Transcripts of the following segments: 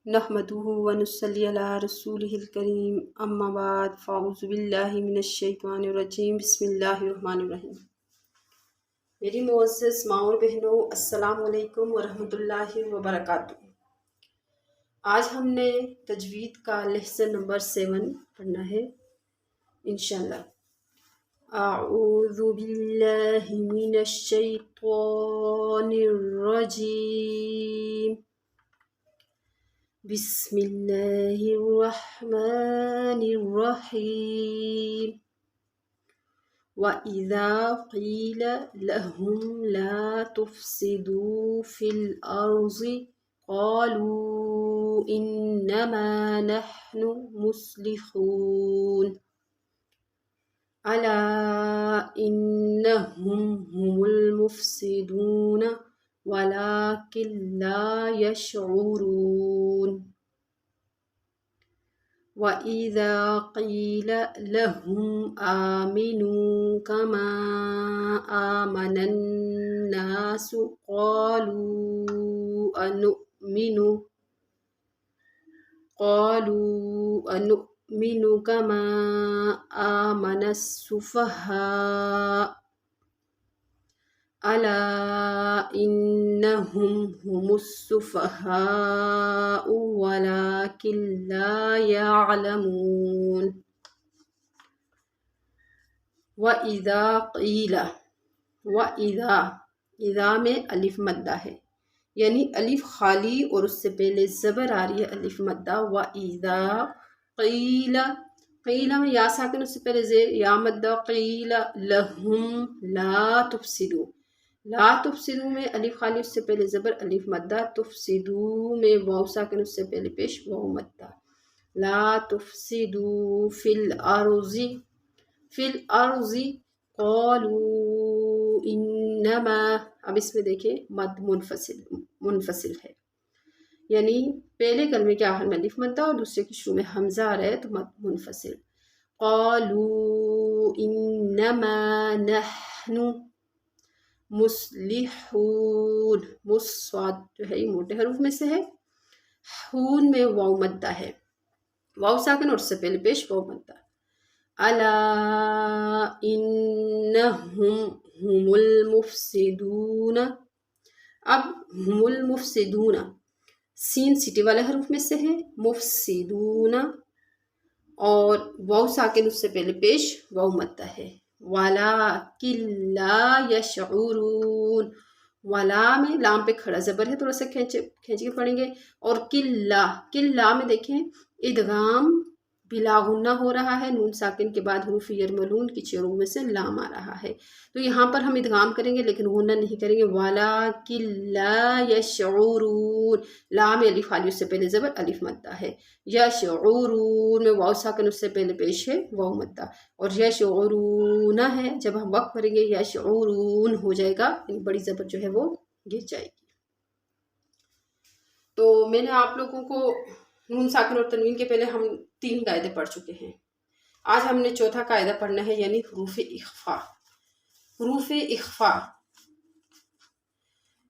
نحمده ونصلي علی رسولہ الکریم اما بعد فاعوذ باللہ من الشیطان الرجیم بسم اللہ الرحمن الرحیم۔ میری معزز ماں اور بہنوں، السلام علیکم ورحمۃ اللہ وبرکاتہ۔ آج ہم نے تجوید کا لیسن نمبر 7 پڑھنا ہے انشاءاللہ۔ اعوذ باللہ من الشیطان الرجیم، بسم اللہ الرحمن الرحیم۔ وَإِذَا قِيلَ لَهُمْ لَا تُفْسِدُوا فِي الْأَرْضِ قَالُوا إِنَّمَا نَحْنُ مُصْلِحُونَ أَلَا إِنَّهُمْ هُمُ الْمُفْسِدُونَ وَلَكِنْ لَا يَشْعُرُونَ۔ وَإِذَا قِيلَ لَهُمْ آمِنُوا كَمَا آمَنَ النَّاسُ قَالُوا أَنُؤْمِنُ كَمَا آمَنَ السُّفَهَاءُ أَلَا إِنَّهُمْ هُمُ السُّفَهَاءُ وَلَكِنْ لَا يَعْلَمُونَ۔ وَإِذَا قِيلَ، اذا میں الف مدہ ہے، یعنی الف خالی اور اس سے پہلے زبر آ رہی ہے الف مدہ۔ وَإِذَا قِيلَ، قیل میں یا ساکن اس سے پہلے زیر یا مدہ۔ قیل لہم لا تفسدو، لا تفسدو میں الف خالی اس سے پہلے زبر الف مدہ۔ تفسدو میں واو ساکن اس سے پہلے پیش واو مدہ۔ لا تفسدو فی الارض، فی الارض قالوا انما، اب اس میں دیکھیں مد منفصل ہے، یعنی پہلے کلمے کے آخر میں الف مدہ اور دوسرے کی شروع میں حمزہ آ رہا ہے تو مد منفصل۔ قالوا انما نحن مصلحون، مصاد جو ہے یہ موٹے حروف میں سے ہے، خون میں واو مدہ ہے، واو ساکن اور اس سے پہلے پیش واو مدہ۔ الا انہم ہم المفسدون، اب ہم المفسدون سین سیٹی والے حروف میں سے ہے، مفسدون اور واو ساکن اس سے پہلے پیش واو مدہ ہے۔ وَلَكِنْ لَا يَشْعُرُونَ، ولا میں لام پہ کھڑا زبر ہے، تھوڑا سا کھینچ کے پڑھیں گے۔ اور کلا میں دیکھیں ادغام بلا غنہ ہو رہا ہے، نون ساکن کے بعد حروف یرملون کی چیروں میں سے لام آ رہا ہے، تو یہاں پر ہم ادغام کریں گے لیکن غنہ نہیں کریں گے۔ وَلَكِنْ لَا يَشْعُرُونَ، لام الف خالی اس سے پہلے زبر الف مدہ ہے۔ یشعرون میں واو ساکن اس سے پہلے پیش ہے واو مدہ، اور یشعرون ہے جب ہم وقف کریں گے یشعرون ہو جائے گا، بڑی زبر جو ہے وہ گر جائے گی۔ تو میں نے آپ لوگوں کو نون ساکن اور تنوین کے پہلے ہم 3 قاعدے پڑھ چکے ہیں، آج ہم نے چوتھا قاعدہ پڑھنا ہے، یعنی حروف اخفا۔ حروف اخفا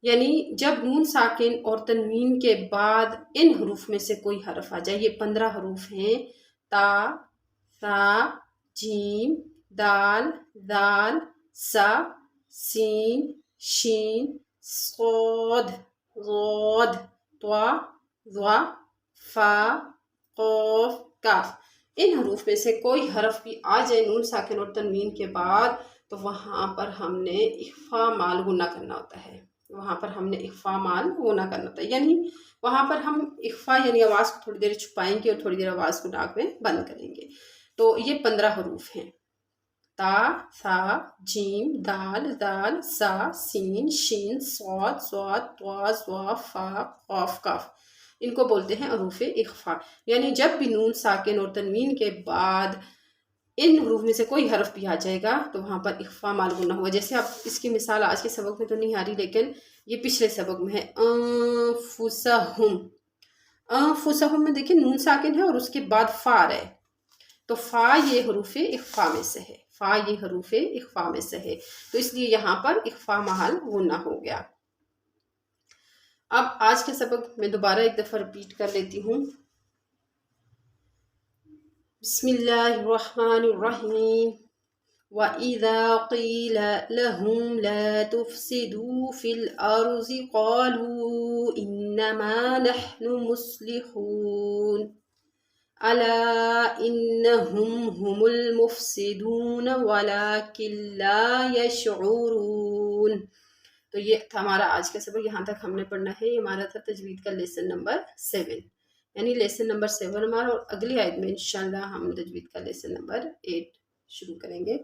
یعنی جب نون ساکن اور تنوین کے بعد ان حروف میں سے کوئی حرف آ جائے، یہ 15 حروف ہیں، تا، ثا، جیم، دال، ذال، سا، سین، شین، صاد، ضاد، طا، ظا، فا، قاف، کاف، ان حروف میں سے کوئی حرف بھی آ جائے نون ساکن اور تنوین کے بعد تو وہاں پر ہم نے اخفا مال غنہ کرنا ہوتا ہے، وہاں پر ہم نے اخفا مال غنہ کرنا ہوتا ہے، یعنی وہاں پر ہم اخفا یعنی آواز کو تھوڑی دیر چھپائیں گے اور تھوڑی دیر آواز کو ناک میں بند کریں گے۔ تو یہ 15 حروف ہیں، تا، ثا، جیم، دال، ذال، سا، سین، شین، صاد، ضاد، طا، ظا، فا، قاف، کاف، ان کو بولتے ہیں حروف اخفا، یعنی جب بھی نون ساکن اور تنوین کے بعد ان حروف میں سے کوئی حرف بھی آ جائے گا تو وہاں پر اخفا مال غنہ ہوگا۔ جیسے اب اس کی مثال آج کے سبق میں تو نہیں آ رہی لیکن یہ پچھلے سبق میں ہے، انفسہم، انفسہم میں دیکھیں نون ساکن ہے اور اس کے بعد فا آ رہا ہے، تو فا یہ حروف اخفا میں سے ہے، فا یہ حروف اخفا میں سے ہے، تو اس لیے یہاں پر اخفا محل غنہ ہو گیا۔ اب آج کا سبق میں دوبارہ ایک دفعہ رپیٹ کر لیتی ہوں. بسم اللہ الرحمن الرحیم. وَإِذَا قِيلَ لَهُمْ لَا تُفْسِدُوا فِي الْأَرْضِ قَالُوا إِنَّمَا نَحْنُ مُصْلِحُونَ أَلَا إِنَّهُمْ هُمُ الْمُفْسِدُونَ وَلَكِنْ لَا يَشْعُرُونَ. تو یہ تھا ہمارا آج کا سبق. یہاں تک ہم نے پڑھنا ہے. یہ ہمارا تھا تجوید کا لیسن نمبر 7، یعنی لیسن نمبر 7 ہمارا، اور اگلی آیت میں انشاءاللہ ہم تجوید کا لیسن نمبر 8 شروع کریں گے.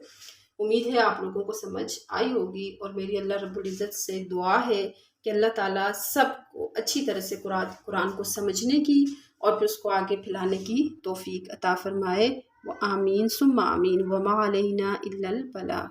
امید ہے آپ لوگوں کو سمجھ آئی ہوگی، اور میری اللہ رب العزت سے دعا ہے کہ اللہ تعالیٰ سب کو اچھی طرح سے قرآن کو سمجھنے کی اور پھر اس کو آگے پھیلانے کی توفیق عطا فرمائے. وآمین ثم آمین. وما علینا الا البلاغ.